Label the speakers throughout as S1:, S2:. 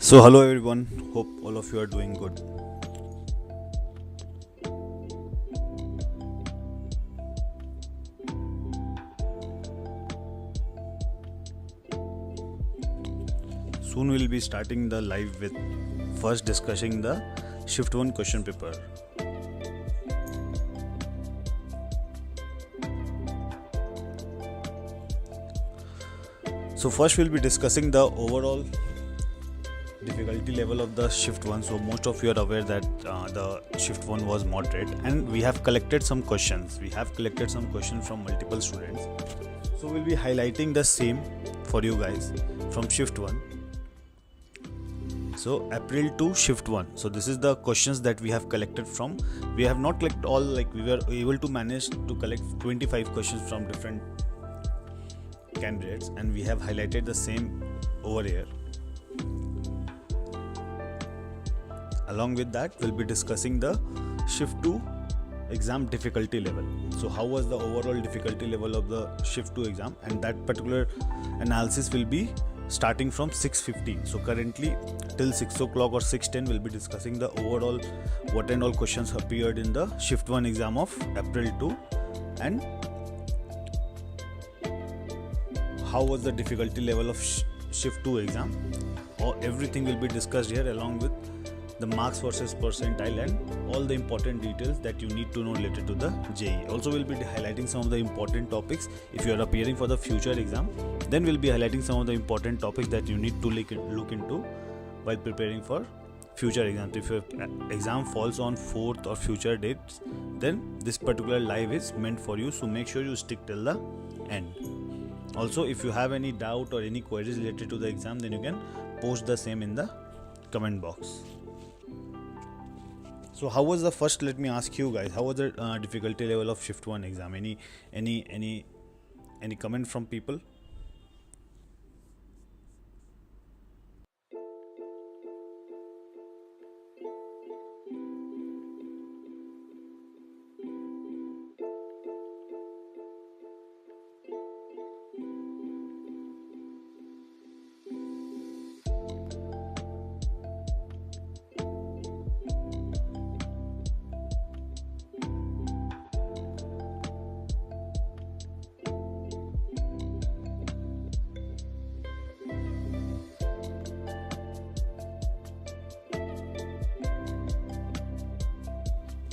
S1: So hello everyone, hope all of you are doing good. Soon we'll be starting the live with first discussing the shift 1 question paper. So first we'll be discussing the overall difficulty level of the shift 1. So most of you are aware that the shift 1 was moderate, and we have collected some questions from multiple students. So we'll be highlighting the same for you guys from shift 1. So April to shift 1. So this is the questions that we have collected from. We have not collected all, like we were able to manage to collect 25 questions from different candidates, and we have highlighted the same over here. Along with that, we'll be discussing the shift 2 exam difficulty level. So how was the overall difficulty level of the shift 2 exam, and that particular analysis will be starting from 6:15. So currently till 6 o'clock or 6:10 we'll be discussing the overall what and all questions appeared in the shift 1 exam of April 2, and how was the difficulty level of shift 2 exam, or everything will be discussed here, along with the marks versus percentile and all the important details that you need to know related to the JEE. Also we'll be highlighting some of the important topics. If you are appearing for the future exam, then we'll be highlighting some of the important topics that you need to look into while preparing for future exams. If your exam falls on 4th or future dates, then this particular live is meant for you, so make sure you stick till the end. Also, if you have any doubt or any queries related to the exam, then you can post the same in the comment box. So how was the first, let me ask you guys, how was the difficulty level of shift 1 exam? Any comment from people?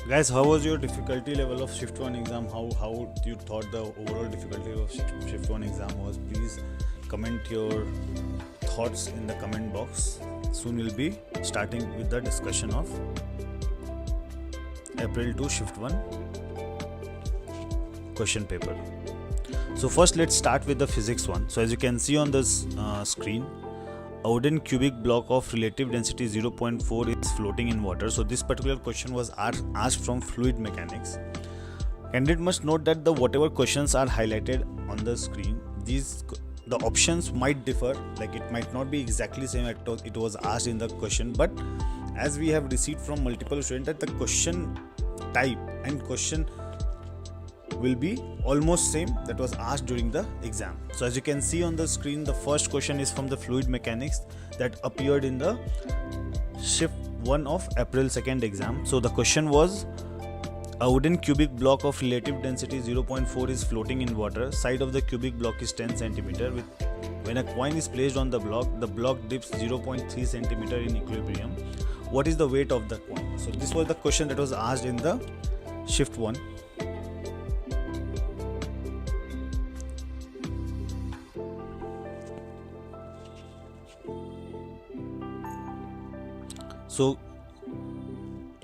S1: Guys, how was your difficulty level of shift 1 exam? How you thought the overall difficulty of shift 1 exam was? Please comment your thoughts in the comment box. Soon we'll be starting with the discussion of April to shift 1 question paper. So first let's start with the physics one. So as you can see on this screen, a wooden cubic block of relative density 0.4 is floating in water. So this particular question was asked from fluid mechanics. Candidate must note that the whatever questions are highlighted on the screen, the options might differ, like it might not be exactly same as it was asked in the question, but as we have received from multiple students that the question type and question will be almost same that was asked during the exam. So as you can see on the screen, the first question is from the fluid mechanics that appeared in the shift 1 of April 2nd exam. So the question was, a wooden cubic block of relative density 0.4 is floating in water. Side of the cubic block is 10 cm. When a coin is placed on the block dips 0.3 cm in equilibrium. What is the weight of the coin? So this was the question that was asked in the shift 1.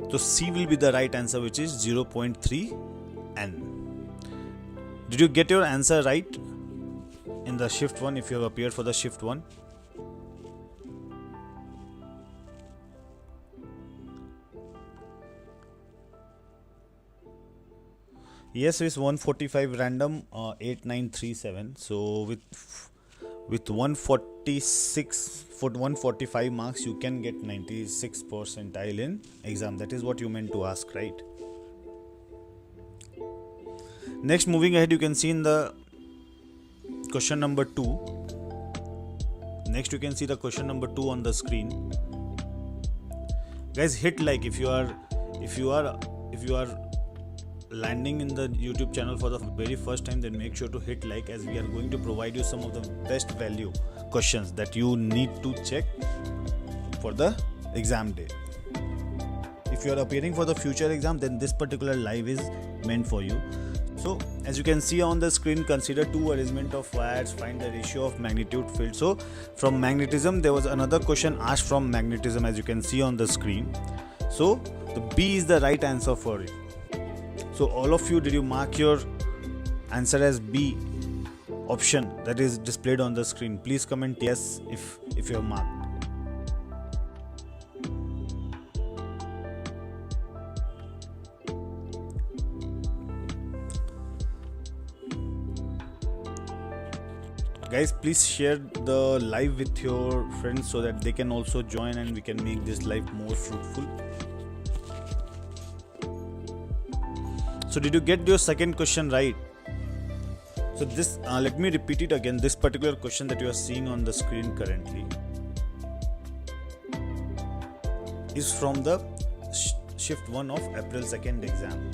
S1: So C will be the right answer, which is 0.3 n. Did you get your answer right in the shift 1 if you have appeared for the shift 1? Yes, it's 145 random 8937. So with 145 marks you can get 96 percentile in exam. That is what you meant to ask, right? Next, moving ahead, you can see in the question number 2, Next you can see the question number 2 on the screen. Guys, hit like if you are landing in the YouTube channel for the very first time, then make sure to hit like, as we are going to provide you some of the best value questions that you need to check for the exam day. If you are appearing for the future exam, then this particular live is meant for you. So as you can see on the screen, consider two arrangement of wires, find the ratio of magnitude field. So from magnetism, there was another question asked from magnetism, as you can see on the screen. So the B is the right answer for it. So all of you, did you mark your answer as B option that is displayed on the screen? Please comment yes if you have marked. Guys, please share the live with your friends so that they can also join and we can make this live more fruitful. So did you get your second question right? So this, let me repeat it again. This particular question that you are seeing on the screen currently is from the shift 1 of April 2nd exam.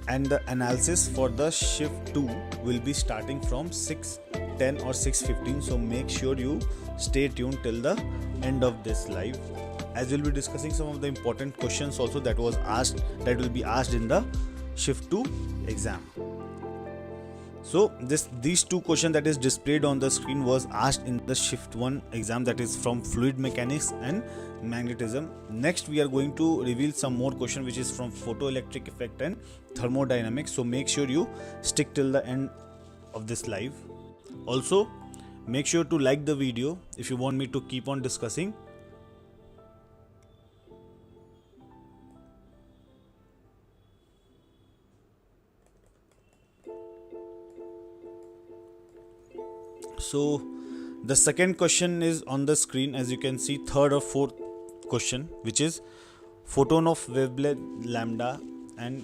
S1: And the analysis for the shift 2 will be starting from 6:10 or 6:15. So make sure you stay tuned till the end of this live, as we'll be discussing some of the important questions also that will be asked in the shift 2 exam. So these two questions that is displayed on the screen was asked in the shift 1 exam, that is from fluid mechanics and magnetism. Next we are going to reveal some more questions which is from photoelectric effect and thermodynamics. So make sure you stick till the end of this live. Also make sure to like the video if you want me to keep on discussing. So the second question is on the screen, as you can see, third or fourth question, which is photon of wavelength lambda. And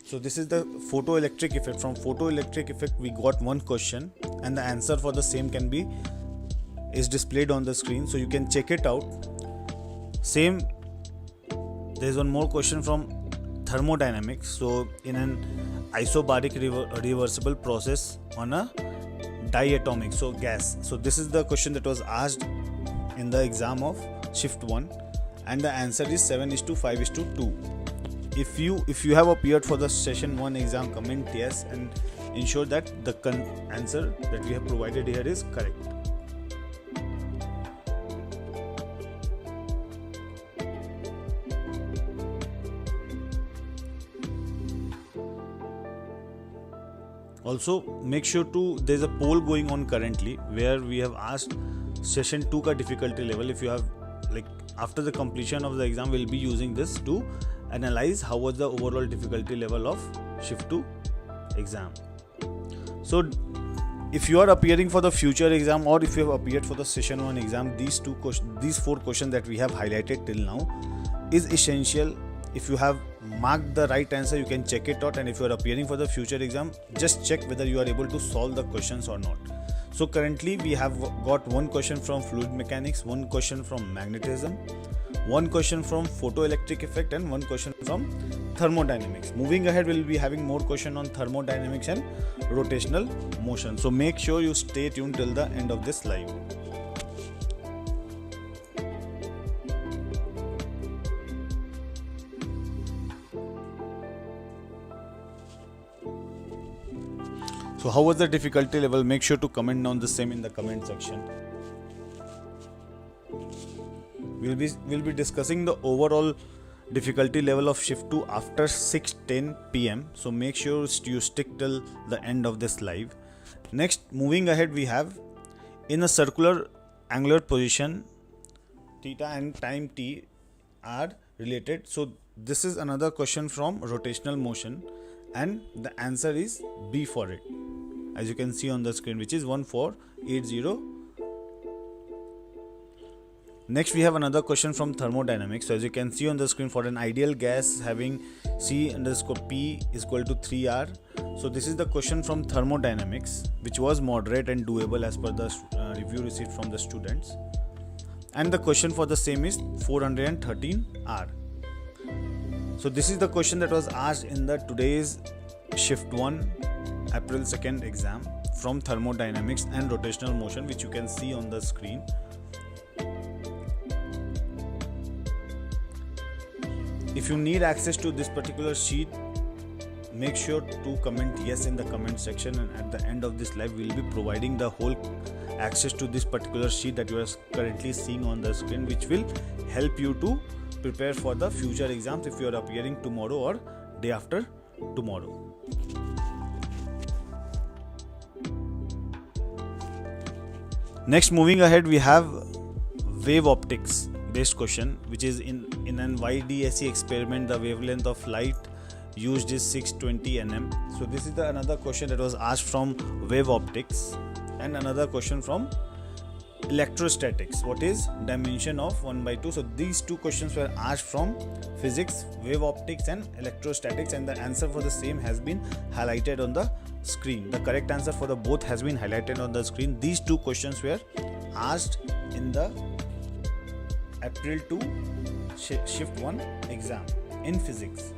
S1: so this is the photoelectric effect. From photoelectric effect we got one question and the answer for the same is displayed on the screen, so you can check it out. Same, there is one more question from thermodynamics. So in an isobaric reversible process on a diatomic, so gas. So this is the question that was asked in the exam of shift 1 and the answer is 7:5:2. If you have appeared for the session 1 exam, comment yes and ensure that the answer that we have provided here is correct. Also make sure there's a poll going on currently where we have asked session 2 ka difficulty level. If you have, like, after the completion of the exam, we'll be using this to analyze how was the overall difficulty level of shift 2 exam. So if you are appearing for the future exam or if you have appeared for the session 1 exam, these 4 questions that we have highlighted till now is essential. If you have marked the right answer, you can check it out, and if you are appearing for the future exam, just check whether you are able to solve the questions or not. So currently we have got one question from fluid mechanics, one question from magnetism, one question from photoelectric effect and one question from thermodynamics. Moving ahead, we'll be having more question on thermodynamics and rotational motion. So make sure you stay tuned till the end of this live. So how was the difficulty level? Make sure to comment down the same in the comment section. We'll be discussing the overall difficulty level of shift 2 after 6:10 p.m. So make sure you stick till the end of this live. Next, moving ahead, we have in a circular angular position, theta and time t are related. So this is another question from rotational motion and the answer is B for it, as you can see on the screen, which is 1480. Next we have another question from thermodynamics. So as you can see on the screen, for an ideal gas having C underscore P is equal to 3R. So this is the question from thermodynamics, which was moderate and doable as per the review received from the students. And the question for the same is 413R. So this is the question that was asked in the today's shift 1 April 2nd exam from thermodynamics and rotational motion, which you can see on the screen. If you need access to this particular sheet, make sure to comment yes in the comment section, and at the end of this live we'll be providing the whole access to this particular sheet that you are currently seeing on the screen, which will help you to prepare for the future exams if you are appearing tomorrow or day after tomorrow. Next, moving ahead, we have wave optics based question, which is in an YDSE experiment the wavelength of light used is 620 nm. So this is another question that was asked from wave optics, and another question from electrostatics. What is dimension of 1/2? So these two questions were asked from physics, wave optics and electrostatics, and the answer for the same has been highlighted on the screen. The correct answer for the both has been highlighted on the screen. These two questions were asked in the April 2 shift 1 exam in physics.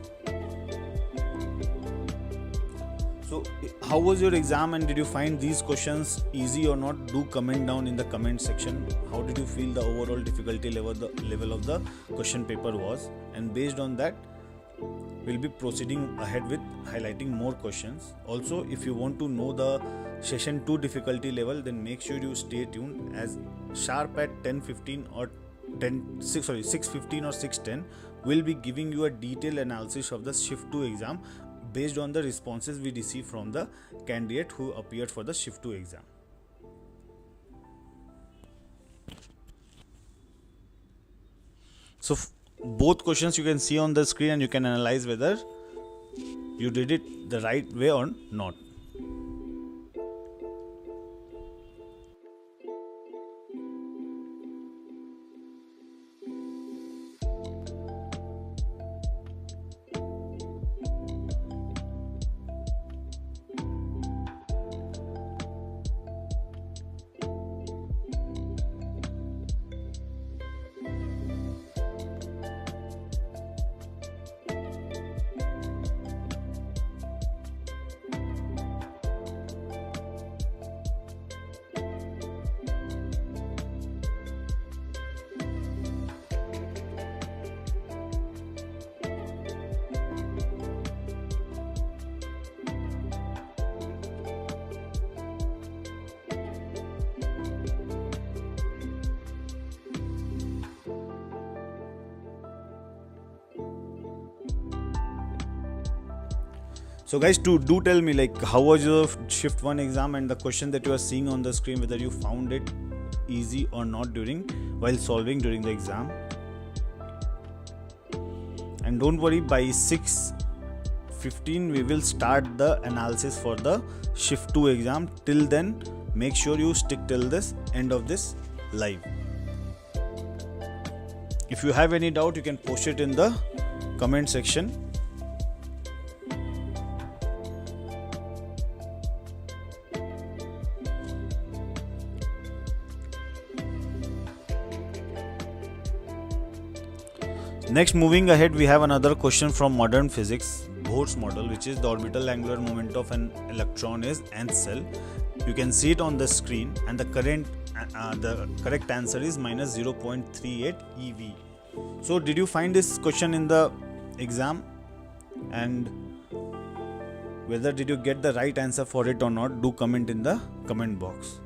S1: So how was your exam, and did you find these questions easy or not? Do comment down in the comment section. How did you feel the overall difficulty level of the question paper was? And based on that, we'll be proceeding ahead with highlighting more questions. Also, if you want to know the session 2 difficulty level, then make sure you stay tuned, as sharp at 10:15 or 6:15 or 6:10 we'll be giving you a detailed analysis of the shift 2 exam based on the responses we received from the candidate who appeared for the shift 2 exam. So both questions you can see on the screen, and you can analyze whether you did it the right way or not. So guys, do tell me, like, how was your shift 1 exam, and the question that you are seeing on the screen, whether you found it easy or not while solving during the exam. And don't worry, by 6:15 we will start the analysis for the shift 2 exam. Till then, make sure you stick till this end of this live. If you have any doubt, you can post it in the comment section. Next, moving ahead, we have another question from modern physics, Bohr's model, which is the orbital angular momentum of an electron is nth cell. You can see it on the screen, and the correct answer is minus 0.38 eV. So did you find this question in the exam, and whether did you get the right answer for it or not? Do comment in the comment box.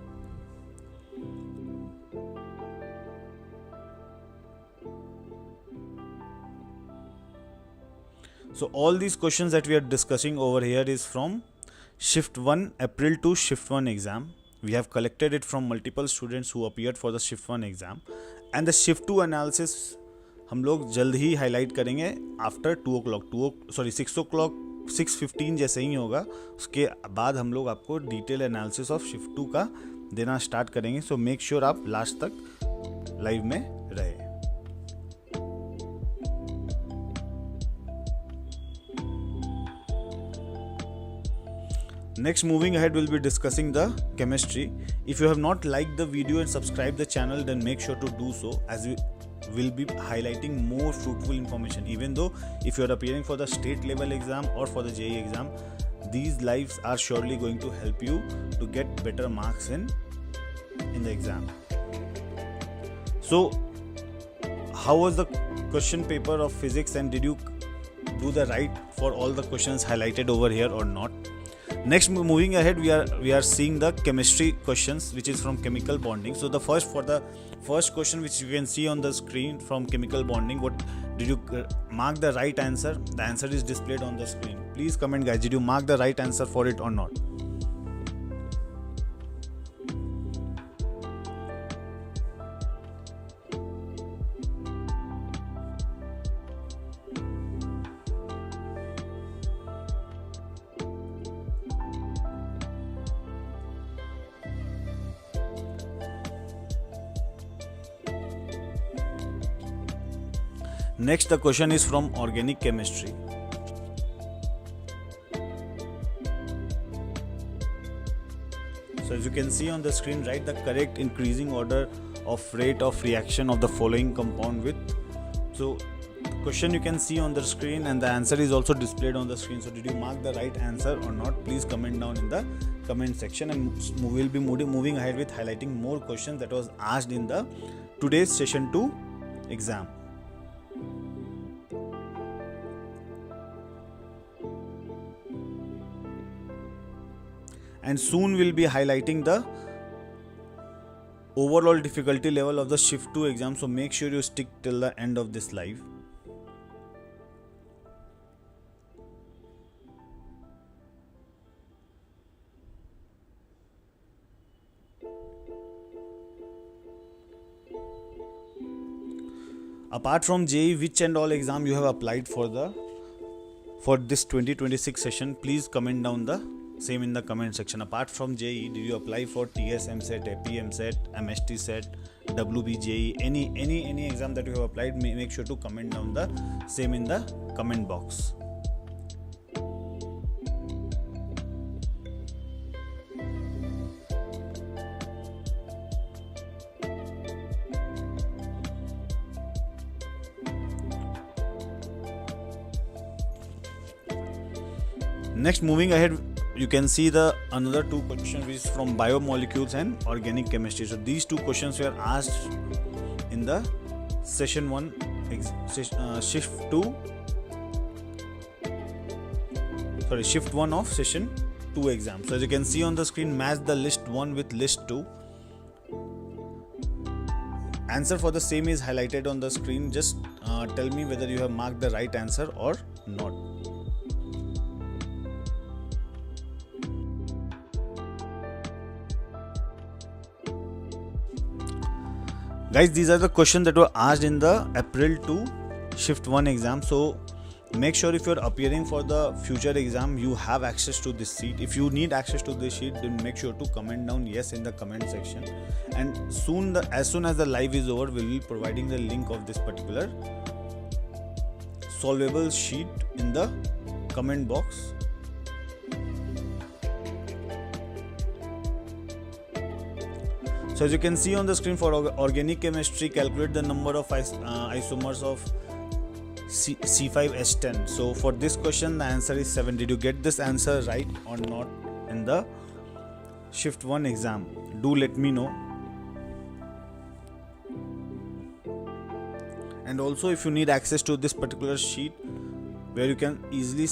S1: So all these questions that we are discussing over here is from shift 1 April to shift 1 exam. We have collected it from multiple students who appeared for the shift 1 exam, and the shift 2 analysis हम लोग जल्द ही highlight करेंगे after 2 o'clock 6 o'clock 6:15 जैसे ही होगा. उसके बाद हम लोग आपको डिटेल एनालिसिस ऑफ शिफ्ट 2 का देना स्टार्ट करेंगे. सो मेक श्योर आप लास्ट तक लाइव में रहे. Next, moving ahead, we'll be discussing the chemistry. If you have not liked the video and subscribed the channel, then make sure to do so, as we will be highlighting more fruitful information. Even though if you are appearing for the state level exam or for the JEE exam, these lives are surely going to help you to get better marks in the exam. So, how was the question paper of physics, and did you do the right for all the questions highlighted over here or not? Next, moving ahead, we are seeing the chemistry questions, which is from chemical bonding. So the first question, which you can see on the screen from chemical bonding, what did you mark the right answer? The answer is displayed on the screen. Please comment, guys, did you mark the right answer for it or not? Next, the question is from organic chemistry. So as you can see on the screen, write the correct increasing order of rate of reaction of the following compound with. So question you can see on the screen, and the answer is also displayed on the screen. So did you mark the right answer or not? Please comment down in the comment section, and we will be moving ahead with highlighting more questions that was asked in the today's session 2 exam. And soon we'll be highlighting the overall difficulty level of the shift 2 exam, so make sure you stick till the end of this live. Apart from JEE, which and all exam you have applied for this 2026 session? Please comment down the same in the comment section. Apart from JEE, did you apply for TS MSET, AP MSET, MST set, WB JEE, any exam that you have applied? Make sure to comment down the same in the comment box. Next, moving ahead, you can see the another 2 questions, which is from biomolecules and organic chemistry. So these 2 questions were asked in the session 1 shift 1 of session 2 exam. So as you can see on the screen, match the list 1 with list 2. Answer for the same is highlighted on the screen. Just tell me whether you have marked the right answer or not. Guys, these are the questions that were asked in the April 2 shift 1 exam. So make sure if you're appearing for the future exam, you have access to this sheet. If you need access to this sheet, then make sure to comment down yes in the comment section. And as soon as the live is over, we will be providing the link of this particular solvable sheet in the comment box. So as you can see on the screen, for organic chemistry, calculate the number of isomers of C5H10. So for this question, the answer is 7. Did you get this answer right or not in the shift 1 exam? Do let me know. And also, if you need access to this particular sheet where you can easily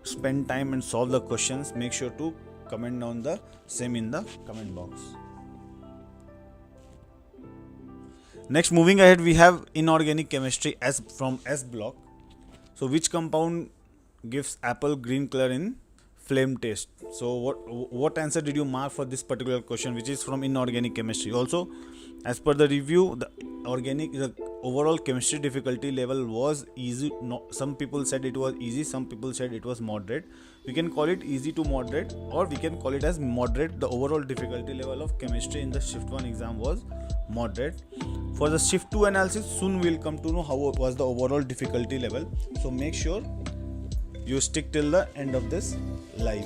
S1: spend time and solve the questions, make sure to comment down the same in the comment box. Next, moving ahead, we have inorganic chemistry from S block. So which compound gives apple green color in flame test? So what answer did you mark for this particular question, which is from inorganic chemistry? Also, as per the review, the overall chemistry difficulty level was easy. No, some people said it was easy, some people said it was moderate. We can call it easy to moderate, or we can call it as moderate. The overall difficulty level of chemistry in the shift 1 exam was moderate. For the shift 2 analysis, soon we'll come to know how was the overall difficulty level. So make sure you stick till the end of this live.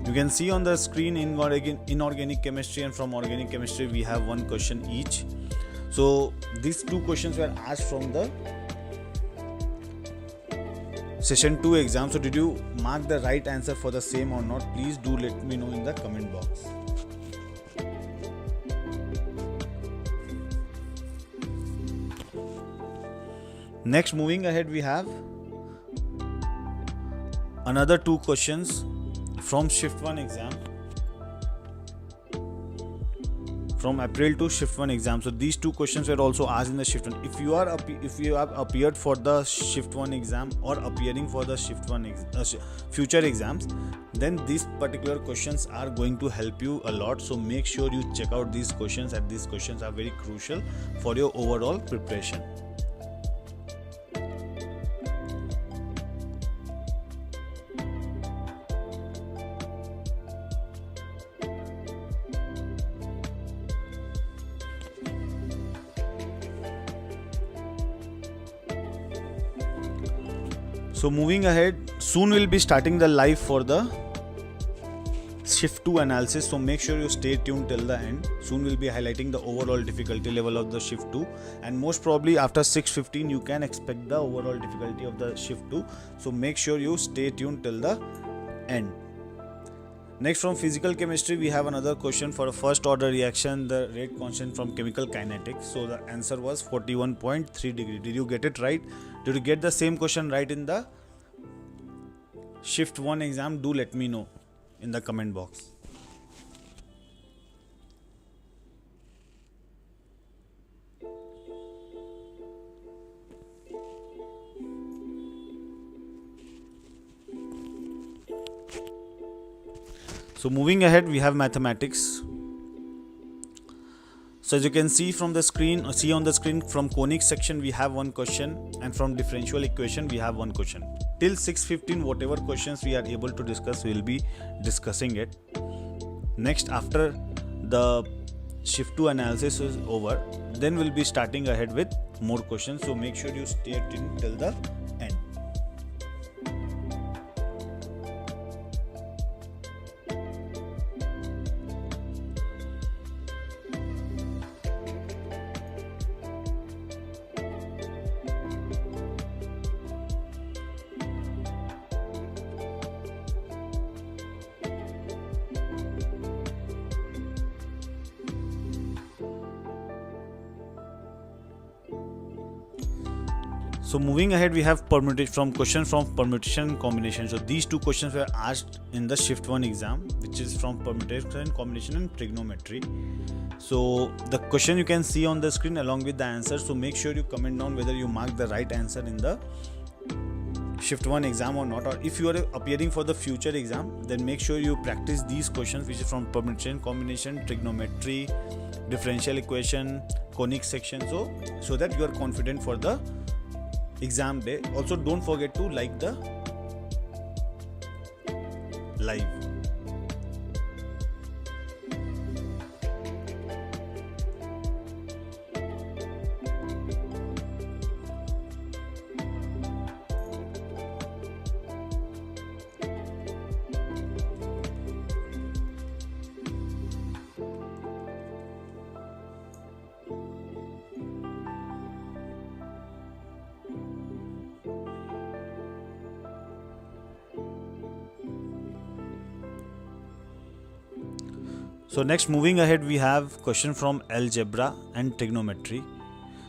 S1: You can see on the screen inorganic chemistry and from organic chemistry we have one question each. So these two questions were asked from the session 2 exam. So did you mark the right answer for the same or not? Please do let me know in the comment box. Next, moving ahead, we have another two questions from shift 1 exam, from April to shift 1 exam. So these two questions were also asked in the shift 1. If you have appeared for the shift 1 exam or appearing for the shift 1 future exams, then these particular questions are going to help you a lot. So make sure you check out these questions, and these questions are very crucial for your overall preparation. So moving ahead, soon we'll be starting the live for the shift 2 analysis. So make sure you stay tuned till the end. Soon we'll be highlighting the overall difficulty level of the shift 2, and most probably after 6:15 you can expect the overall difficulty of the shift 2. So make sure you stay tuned till the end. Next, from physical chemistry, we have another question for a first order reaction, the rate constant from chemical kinetics. So the answer was 41.3 degree. Did you get it right? Did you get the same question right in the shift 1 exam? Do let me know in the comment box. So moving ahead, we have mathematics. So as you can see from the screen, from conic section we have one question, and from differential equation we have one question. Till 6:15, whatever questions we are able to discuss, we will be discussing it. Next, after the shift 2 analysis is over, then we'll be starting ahead with more questions. So make sure you stay tuned till the end. So moving ahead, we have questions from permutation and combination. So these two questions were asked in the shift 1 exam, which is from permutation and combination and trigonometry. So the question you can see on the screen along with the answer. So make sure you comment down whether you mark the right answer in the shift 1 exam or not, or if you are appearing for the future exam, then make sure you practice these questions, which is from permutation, combination, trigonometry, differential equation, conic section, so that you are confident for the exam day. Also, don't forget to like the live. So next, moving ahead, we have question from algebra and trigonometry.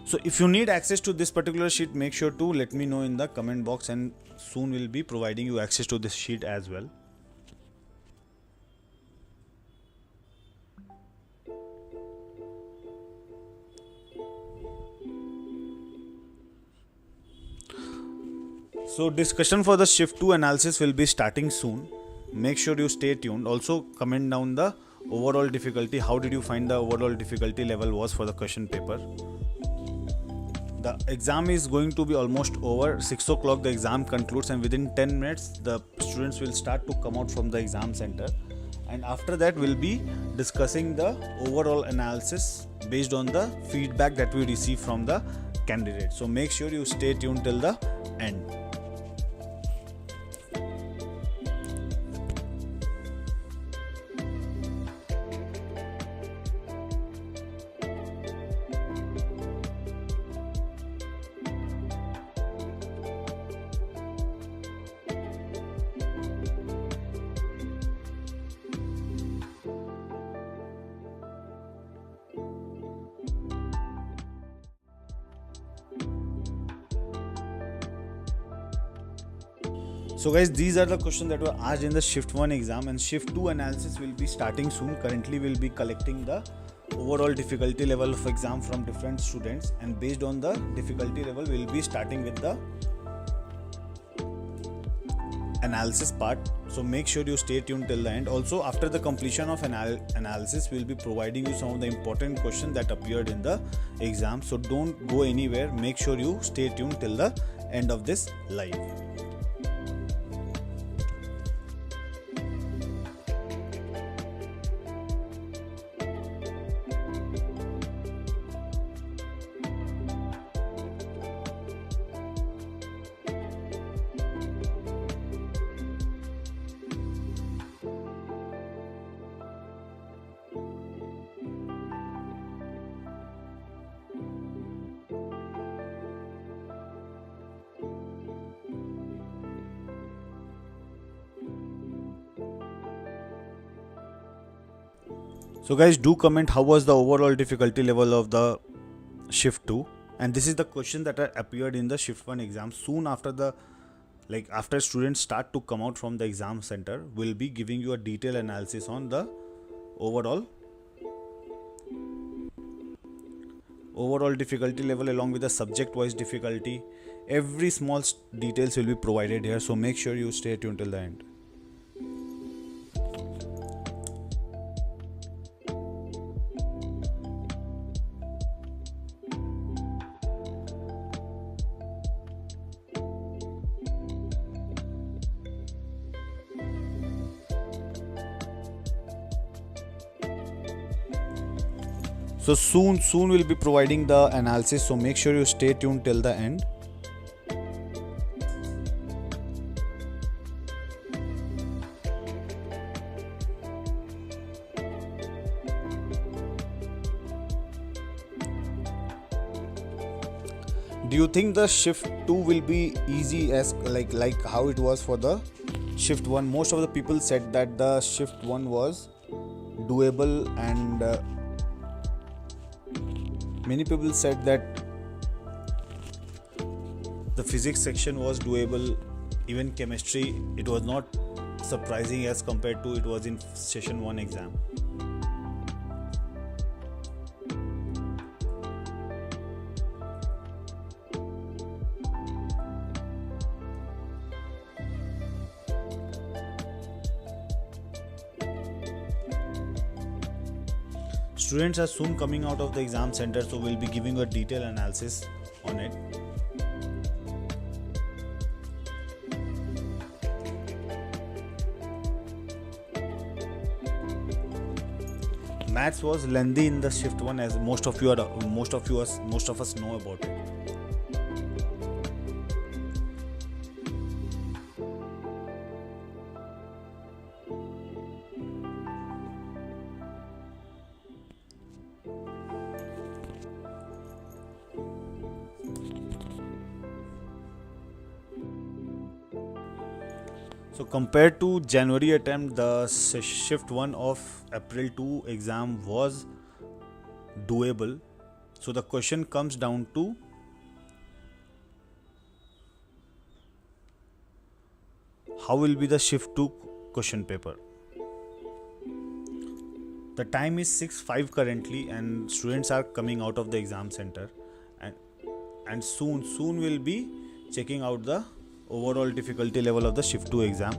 S1: So if you need access to this particular sheet, make sure to let me know in the comment box, and soon we'll be providing you access to this sheet as well. So discussion for the shift 2 analysis will be starting soon. Make sure you stay tuned. Also comment down the overall difficulty, how did you find the overall difficulty level was for the question paper. The exam is going to be almost over. 6 o'clock the exam concludes, and within 10 minutes the students will start to come out from the exam center, and after that we'll be discussing the overall analysis based on the feedback that we receive from the candidate. So make sure you stay tuned till the end. So guys, these are the questions that were asked in the shift 1 exam, and shift 2 analysis will be starting soon. Currently we'll be collecting the overall difficulty level of exam from different students, and based on the difficulty level we'll be starting with the analysis part. So make sure you stay tuned till the end. Also, after the completion of analysis we'll be providing you some of the important questions that appeared in the exam. So don't go anywhere, make sure you stay tuned till the end of this live. So guys, do comment how was the overall difficulty level of the shift 2, and this is the question that appeared in the shift 1 exam. Soon after the after students start to come out from the exam center, we'll be giving you a detailed analysis on the overall difficulty level along with the subject wise difficulty. Every small details will be provided here, so make sure you stay tuned till the end. So soon we'll be providing the analysis, so make sure you stay tuned till the end. Do you think the shift 2 will be easy as like how it was for the shift 1? Most of the people said that the shift 1 was doable, and many people said that the physics section was doable. Even chemistry, it was not surprising as compared to it was in session 1 exam. Students are soon coming out of the exam center, so we'll be giving a detailed analysis on it. Maths was lengthy in the shift 1, as most of us know about it. So compared to January attempt, the shift 1 of April 2 exam was doable. So the question comes down to how will be the shift 2 question paper. The time is 6:05 currently, and students are coming out of the exam center, and soon we'll be checking out the overall difficulty level of the shift 2 exam.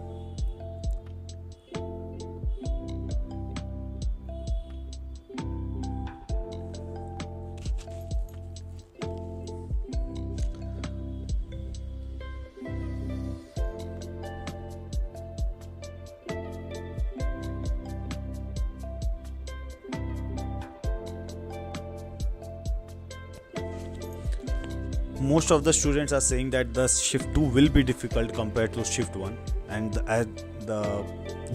S1: most of the students are saying that the shift 2 will be difficult compared to shift 1, and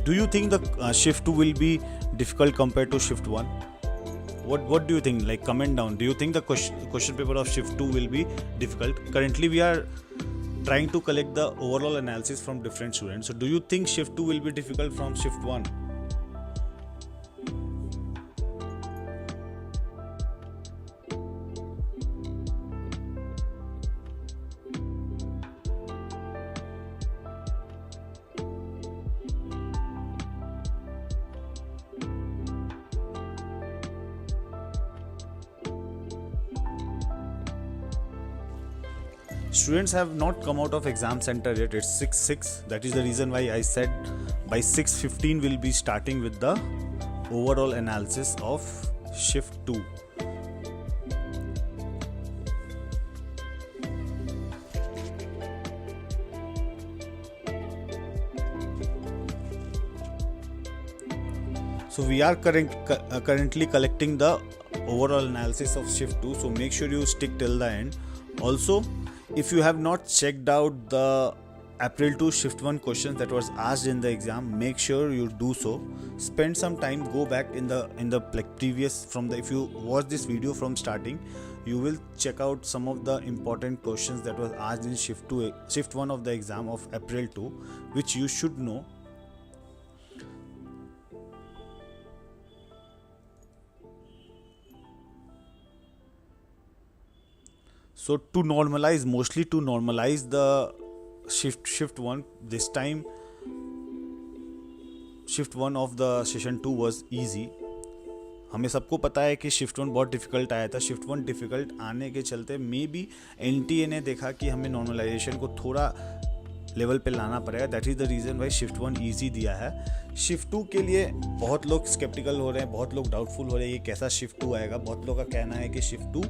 S1: do you think the shift 2 will be difficult compared to shift 1? What do you think? Like, comment down. Do you think the question paper of shift 2 will be difficult? Currently we are trying to collect the overall analysis from different students. So do you think shift 2 will be difficult from shift 1? Students have not come out of exam center yet. It's 6:06. That is the reason why I said by 6:15 we'll be starting with the overall analysis of shift 2. So we are currently collecting the overall analysis of shift 2. So make sure you stick till the end. Also, if you have not checked out the April 2 shift 1 questions that was asked in the exam, make sure you do so. Spend some time, go back in the previous if you watch this video from starting, you will check out some of the important questions that was asked in shift 1 of the exam of April 2, which you should know. So to normalize the shift 1, this time shift 1 of the session 2 was easy. हमें सबको पता है कि shift 1 बहुत difficult आया था. Shift 1 difficult आने के चलते मे बी एनटीए ने देखा कि हमें नॉर्मलाइजेशन को थोड़ा लेवल पे लाना पड़ेगा. That is the reason why shift 1 easy दिया है. शिफ्ट 2 के लिए बहुत लोग स्केप्टिकल हो रहे हैं, बहुत लोग डाउटफुल हो रहे हैं ये कैसा शिफ्ट 2 आएगा. बहुत लोग का कहना है कि शिफ्ट 2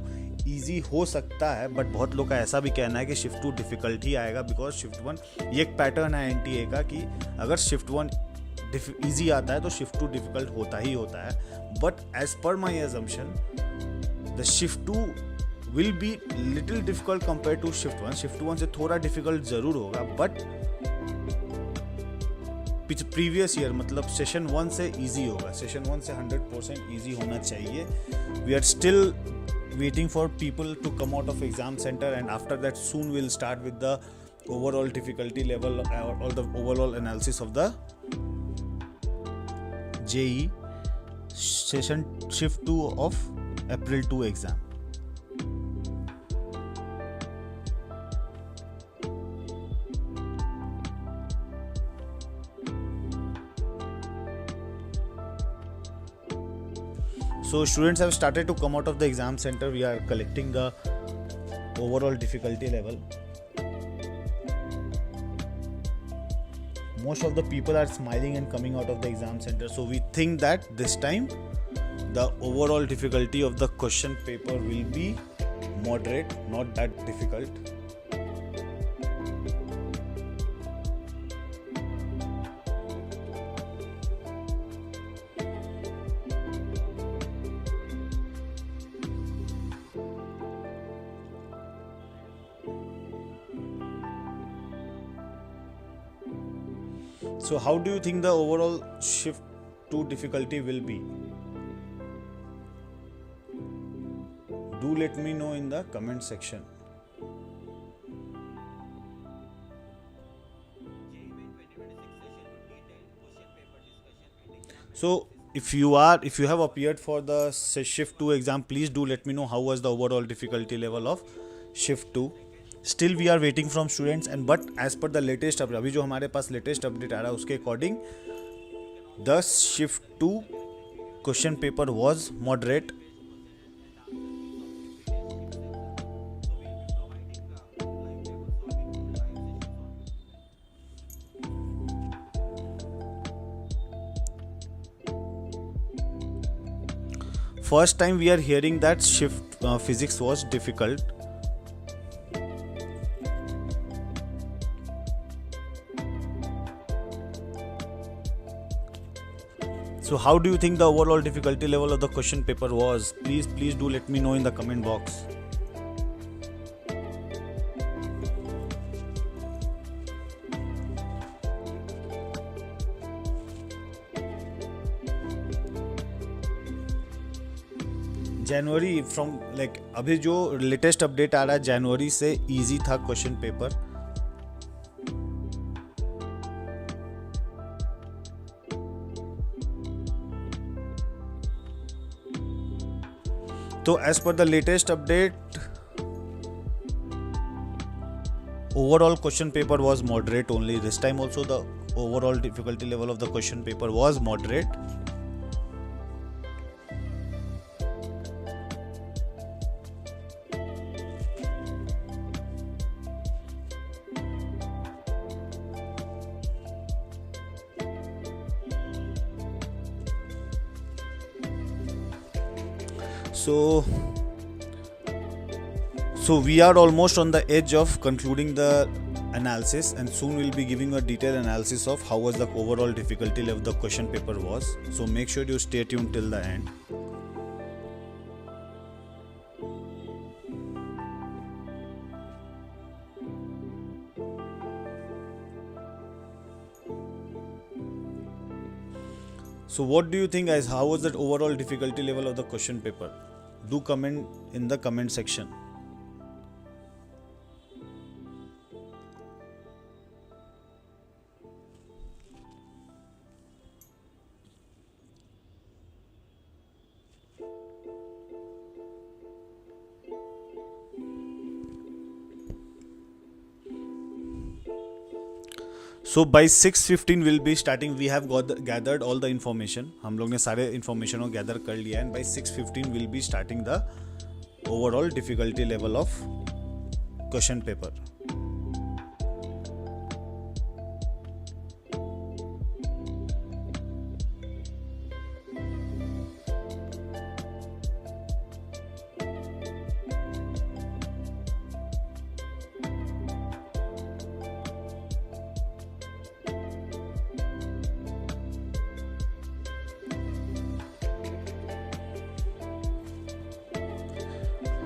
S1: ईजी हो सकता है, बट बहुत लोग का ऐसा भी कहना है कि शिफ्ट 2 डिफिकल्ट ही आएगा. बिकॉज शिफ्ट 1 ये एक पैटर्न है एनटीए का कि अगर शिफ्ट 1 ईजी आता है तो शिफ्ट 2 डिफिकल्ट होता ही होता है. But as per my assumption the shift 2 will be little difficult compared to shift 1. Shift 1 से थोड़ा डिफिकल्ट ज़रूर होगा, बट प्रीवियस ईयर मतलब सेशन 1 से इजी होगा. सेशन 1 से 100% इजी होना चाहिए. We are still waiting for people to come out of exam center, and after that soon we'll start with the overall difficulty level or the overall analysis of the JEE session shift 2 of April 2 exam. So students have started to come out of the exam center. We are collecting the overall difficulty level. Most of the people are smiling and coming out of the exam center. So we think that this time the overall difficulty of the question paper will be moderate, not that difficult. So how do you think the overall shift 2 difficulty will be? Do let me know in the comment section. So if you have appeared for the shift 2 exam, please do let me know how was the overall difficulty level of shift 2. Still we are waiting from students, and but as per the latest update, अभी जो हमारे पास latest update आ रहा है उसके according the shift 2 question paper was moderate. First time we are hearing that shift physics was difficult. So how do you think the overall difficulty level of the question paper was? Please do let me know in the comment box. January from like अभी जो latest update आ रहा है जनवरी से easy था question paper. तो as per the latest update, overall question paper was moderate only. This time also the overall difficulty level of the question paper was moderate. So we are almost on the edge of concluding the analysis, and soon we'll be giving a detailed analysis of how was the overall difficulty level of the question paper was. So make sure you stay tuned till the end. So what do you think, guys? How was the overall difficulty level of the question paper? Do comment in the comment section. So by 6:15 we'll be starting. We have gathered all the information. हम लोग ने सारे information को gather कर लिया, and by 6:15 we'll be starting the overall difficulty level of question paper.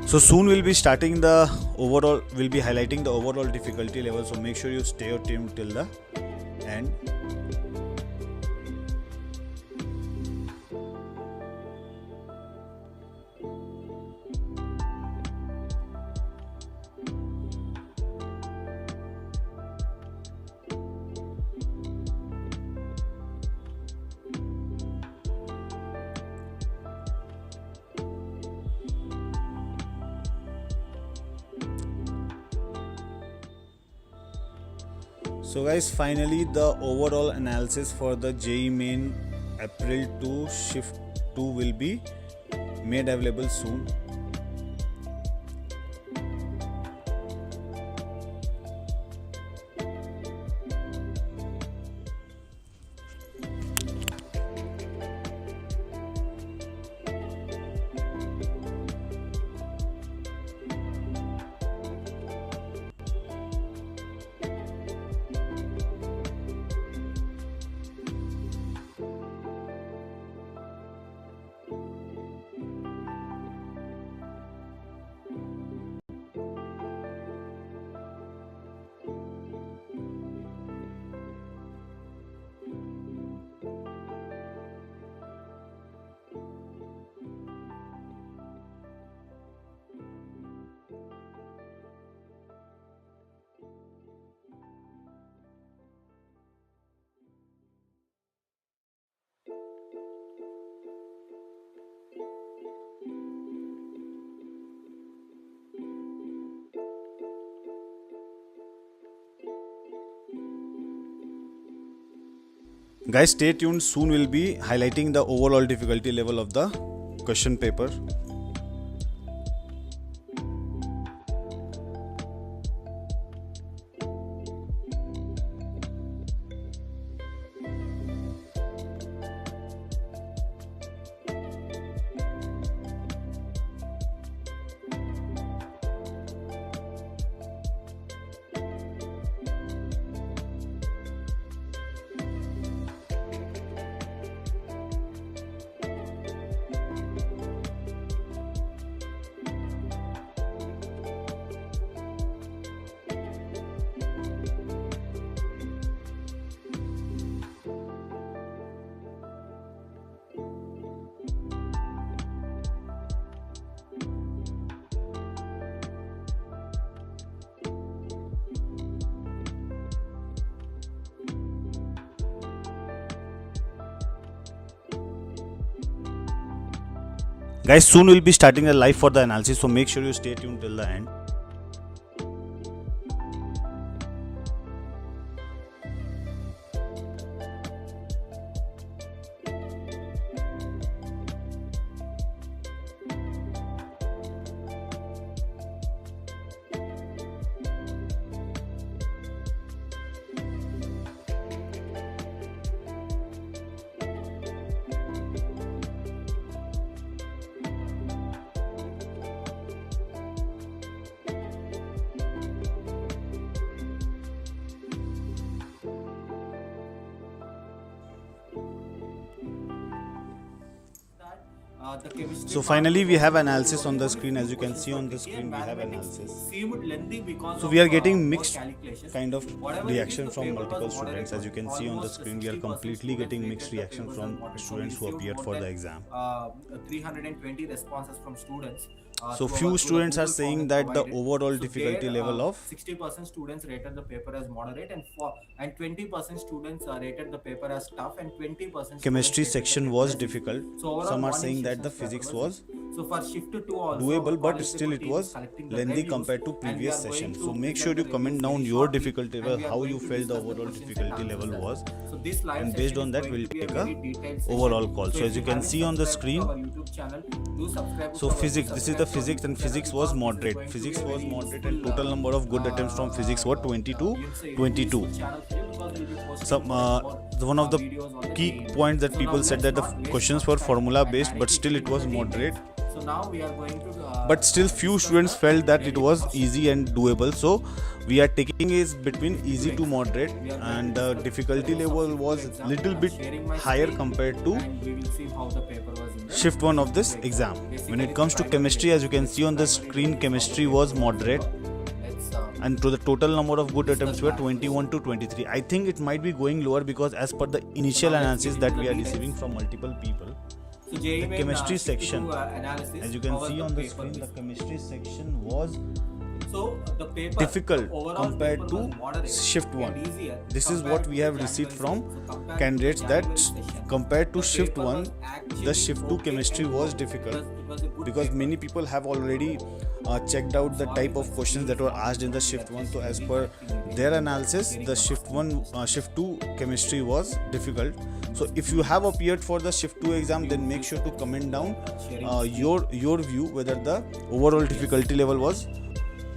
S1: So soon we'll be starting the overall, we'll be highlighting the overall difficulty level. So make sure you stay tuned till the end. So guys, finally the overall analysis for the JEE main April to shift 2 will be made available soon. Guys, stay tuned. Soon we'll be highlighting the overall difficulty level of the question paper. Guys, soon we'll be starting a live for the analysis, so make sure you stay tuned till the end. So finally we have analysis on the screen. As you can see on the screen, we have analysis. So we are getting mixed kind of reaction from multiple students. As you can see on the screen, we are completely getting mixed reaction from students who appeared for the exam.
S2: 320 responses from students.
S1: So few students are saying that the overall difficulty level of
S2: 60% students rated the paper as moderate, and 20% students rated the paper as tough, and 20%
S1: chemistry section was difficult. Some are saying that the physics was doable, but still it was lengthy compared to previous session. So make sure you comment down your difficulty level, how you felt the overall difficulty level was, and based on that we'll take a overall call. So as you can see on the screen, so physics, this is the physics, and physics was moderate. Physics was moderate, and total number of good attempts from physics were 20 to 22. One of the key points that people said that the questions were formula based, but still it was moderate.
S2: So now we are going to
S1: but still few students felt that it was easy and doable. So we are taking is between easy to moderate, and the difficulty level was little bit higher compared to shift 1 of this exam. When it comes to chemistry, as you can see on the screen, chemistry was moderate, and to the total number of good attempts were 21 to 23. I think it might be going lower, because as per the initial analysis that we are receiving from multiple people, the chemistry section, as you can see on the screen, the chemistry section was difficult compared to shift 1. This is what we have received from candidates, that compared to shift 1, the shift 2 chemistry was difficult, because many people have already checked out the type of questions that were asked in the shift 1. So as per their analysis, the shift 2 chemistry was difficult. So if you have appeared for the shift 2 exam, then make sure to comment down your view whether the overall difficulty level was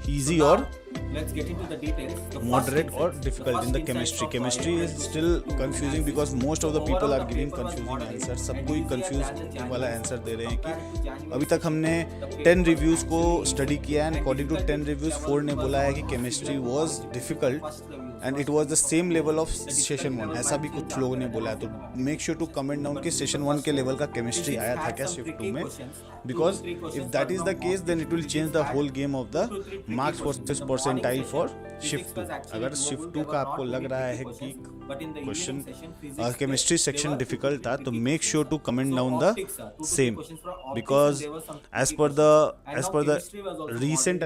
S1: easy or
S2: let's get into the details.
S1: Moderate or difficult in the chemistry. Chemistry is still confusing, because most of the people are giving confusing answers. सब कोई confused वाला answer दे रहे हैं कि अभी तक हमने 10 reviews को study किया है, and according to 10 reviews 4 ने बोला है कि chemistry was difficult and it was the same level of session 1. ऐसा भी कुछ लोगों ने बोला है. तो make sure to comment down कि session 1 के level का chemistry आया था क्या shift 2 में, because if that is the case, then it will change the whole game of the marks versus percentile for shift 2. अगर shift 2 का आपको लग रहा है कि क्वेश्चन केमिस्ट्री सेक्शन डिफिकल्ट था, तो make sure to comment down the same, because as per the recent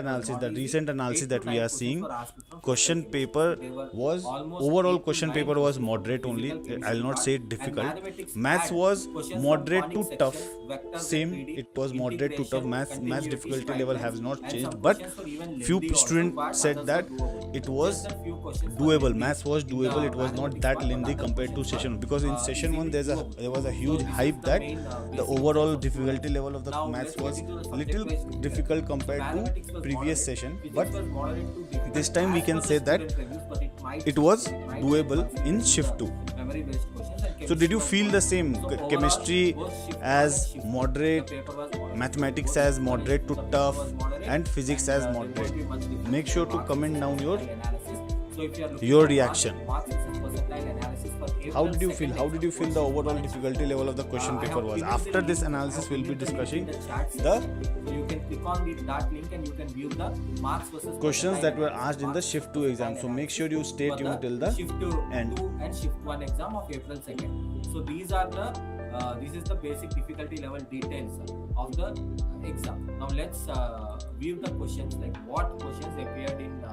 S1: analysis that we are seeing, question paper was overall question paper was moderate only. I'll not say difficult. Maths was moderate to tough, same, it was moderate to tough. Maths difficulty level has not changed, but few students said that it was doable. Maths was doable, it was not that lengthy compared to session 1, because in session 1 there was a huge hype that the overall difficulty level of the maths was little difficult compared to previous session, but this time we can say that it was doable in shift 2. So did you feel the same? Chemistry as moderate, mathematics as moderate to tough, and physics as moderate? Make sure to comment down your reaction. How did you feel? How did you feel the overall difficulty level of the question paper was? After this analysis, we'll be discussing the
S2: you can click on that link and you can view the marks versus
S1: questions that were asked in the shift 2 exam. So make sure you stay tuned till the
S2: shift 2
S1: end.
S2: And shift 1 exam of April 2nd. So these are the this is the basic difficulty level details of the exam. Now let's view the questions, like what questions appeared in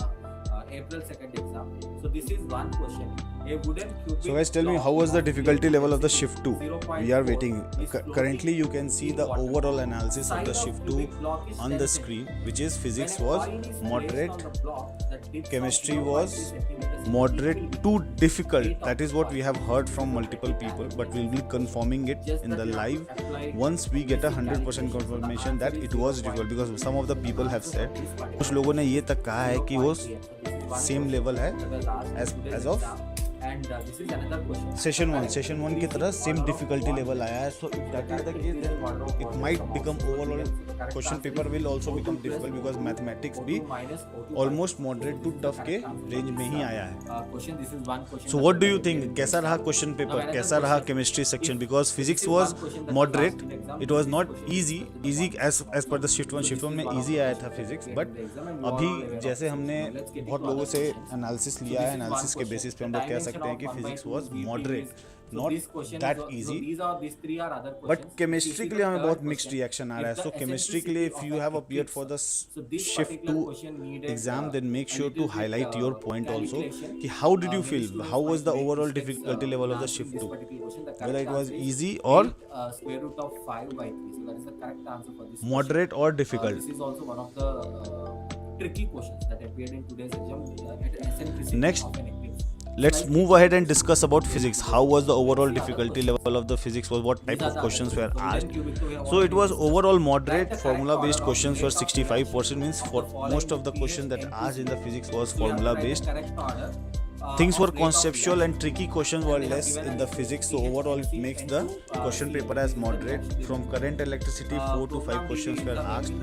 S2: April 2nd exam. So this is one question. A wooden cubic.
S1: So guys, tell me,
S2: block
S1: how was the
S2: of
S1: difficulty level of the
S2: density
S1: shift 2?
S2: 0.4
S1: We are waiting.
S2: is floating
S1: Currently you can see
S2: in
S1: the
S2: water.
S1: overall analysis of the
S2: Side
S1: shift 2
S2: cubic block is
S1: on the
S2: 10
S1: screen, which is physics
S2: When a
S1: was
S2: coin is placed
S1: moderate,
S2: on the block, the dip of
S1: chemistry
S2: 0.3
S1: was
S2: centimeters
S1: moderate to difficult.
S2: weight of
S1: That is
S2: the
S1: what we
S2: coin.
S1: have heard from multiple people, but we'll be confirming it
S2: Just
S1: in
S2: that
S1: the
S2: you have to
S1: live
S2: apply
S1: once we get a
S2: basic
S1: 100%
S2: calculation. So the
S1: confirmation that
S2: answer
S1: it
S2: is
S1: was difficult, because some of the people have said,
S2: this
S1: कुछ लोगों ने ये तक कहा है कि वो
S2: 0.3.
S1: same level है
S2: That was asked in
S1: as
S2: today's
S1: of
S2: exam. And this is another question.
S1: Session one की तरह सेम डिफिकल्टी लेवल आया है. So if that is the case, it might become overall question paper will also become difficult, because mathematics भी almost moderate to tough के range में ही आया है. So what do you think, कैसा रहा क्वेश्चन पेपर, कैसा रहा chemistry section? Because physics was moderate, it was not easy as per the shift one में इजी आया था फिजिक्स. बट अभी जैसे हमने बहुत लोगों से एनालिसिस लिया है, एनालिसिस के बेसिस पे हम लोग कह सकते हैं कि physics was moderate, not that easy. But chemistry के लिए हमें बहुत मिक्स्ड रिएक्शन आ रहा है. सो केमिस्ट्री के लिए if you have appeared for the shift 2 exam, then make sure to highlight your point also कि how did you feel, how was the overall difficulty level of the shift 2, whether it was easy or
S2: square root of 5 by 3. So that is the correct answer for this
S1: moderate or difficult.
S2: This is also one of the tricky questions that appeared in today's exam at eccentricity
S1: Next,
S2: of an eclipse.
S1: let's move ahead and discuss about physics. How was the overall difficulty level of the physics? What type of questions were asked? So it was overall moderate. Formula based questions were 65%, means for most of the questions that asked in the physics was formula based. Things were conceptual and tricky questions were less in the physics, so overall it makes the question paper as moderate. From current electricity 4 to 5 questions were asked.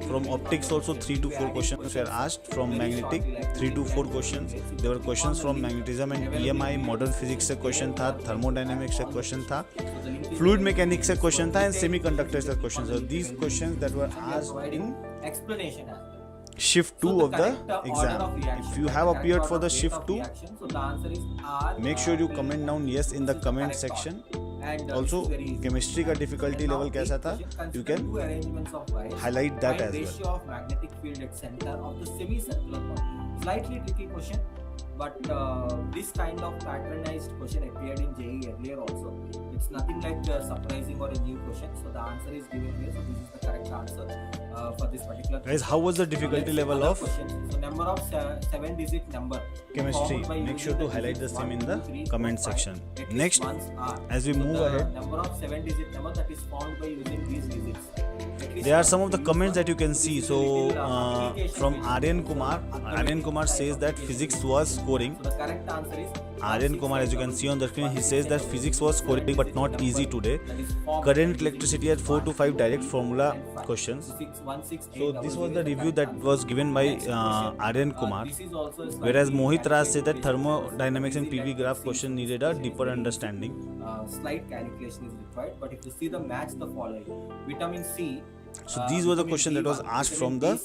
S1: From optics also 3 to 4 questions were asked. From magnetic 3 to 4 questions. There were questions from magnetism and EMI. Modern physics से question था, thermodynamics से question था, fluid mechanics से question था, and semiconductors से question. So these questions that were asked in
S2: explanation as well.
S1: shift 2 of the exam. If you have appeared for the shift 2,
S2: so the answer is R.
S1: make sure you comment down yes in the comment section.
S2: And
S1: Also chemistry का difficulty level कैसा था, you can highlight that as well.
S2: Ratio of magnetic field at center of the semicircular body. Slightly tricky question, but this kind of patternized question appeared in JEE earlier also. It's nothing like surprising or a new question. So the answer is given here. So this is the correct answer for this particular.
S1: Guys, how was the difficulty level of
S2: questions? So number of 7-digit number.
S1: chemistry?
S2: Formed by
S1: Make
S2: using
S1: sure to
S2: the
S1: highlight the
S2: digits
S1: same in
S2: 1,
S1: the
S2: 2, 3,
S1: comment
S2: 4, 5.
S1: section.
S2: At least
S1: Next,
S2: once are.
S1: as we
S2: So
S1: move
S2: the
S1: ahead,
S2: number of 7-digit number that is formed by using these digits.
S1: there are some of the comments that you can see. So from Aryan Kumar says that physics was scoring.
S2: So the correct answer is
S1: Aryan Kumar, as you can see on the screen, he says that physics was scoring but not easy today. Current electricity at 4 to 5 direct formula questions. So this was the review that was given by Aryan Kumar. Whereas Mohit Raj said that thermodynamics and PV graph question needed a deeper understanding.
S2: Slight calculation is required, but if you see the match the following, vitamin C.
S1: So these were the questions that was asked from the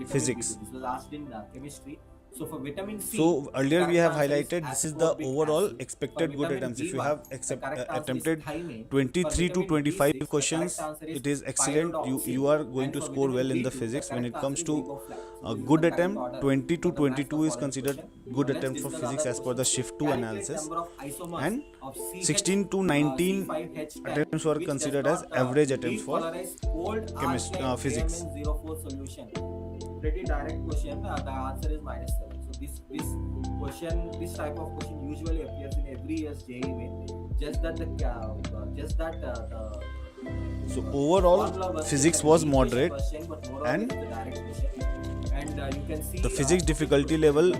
S1: physics.
S2: This was asked in chemistry. So for vitamin C.
S1: So earlier we have highlighted this is the overall expected good attempts. If you have attempted 23 to 25 questions, it is excellent. You are going to score well in the physics. When it comes to a good attempt, 20 to 22 is considered good attempt for physics as per the shift 2 analysis, and 16 to 19 attempts were considered as average attempts for physics.
S2: Pretty direct question. The answer is -7. So this question, this type of question usually appears in every year's JEE main. Just that
S1: So overall, physics was moderate, and
S2: you can see
S1: the physics difficulty level.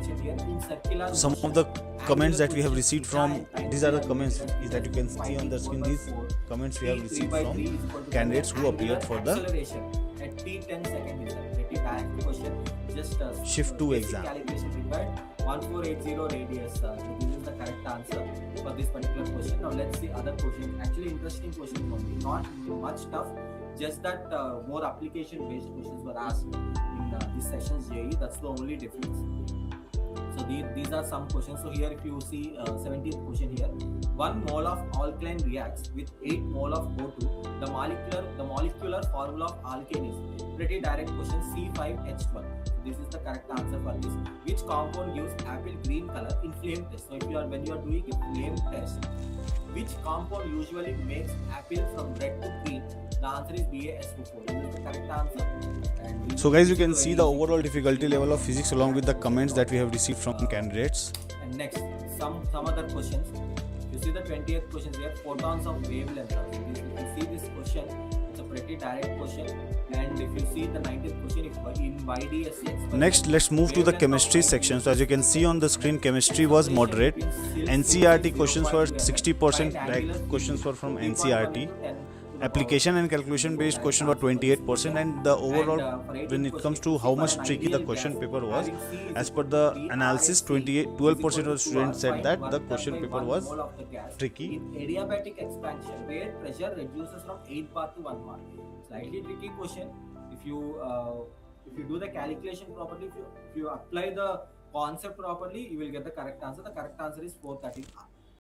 S1: Some of the comments that we have received from, these are the comments that you can see on the screen. These comments we have received from candidates who appeared for the
S2: at t10 seconds. Direct question. Just
S1: shift 2 exam.
S2: Calculation required. 1480 radius. So this is the correct answer for this particular question. Now let's see other questions. Actually interesting questions only. Not much tough. Just that more application based questions were asked in this session's JEE. That's the only difference. So these are some questions. So here if you see 17th question here, 1 mole of alkaline reacts with 8 mole of O2. The molecular formula of alkane is pretty direct question, C5H12. So this is the correct answer for this. Which compound gives apple green color in flame test? So if you are when you are doing a flame test, which compound usually makes apple from red to green? The answer is BaSO4. This is the correct answer. And
S1: So guys, you can see the overall difficulty level of physics along with the comments that we have received from candidates.
S2: And next, some other questions. You see the 20th question here, photons of wavelength. So if you see this question, it's a pretty direct question. And if you see the 19th question, if in YDSX.
S1: Next, let's move to the chemistry section. So as you can see on the screen, chemistry was moderate. NCERT questions were 60%, like questions were from NCERT. Application and calculation based question were 28%, and the overall, when it comes to how much tricky the question paper was, as per the analysis, 12% of students said that the question paper was tricky.
S2: In adiabatic expansion, where pressure reduces from 8 bar to 1 bar. Slightly tricky question. If you do the calculation properly, if you apply the concept properly, you will get the correct answer. The correct answer is 413.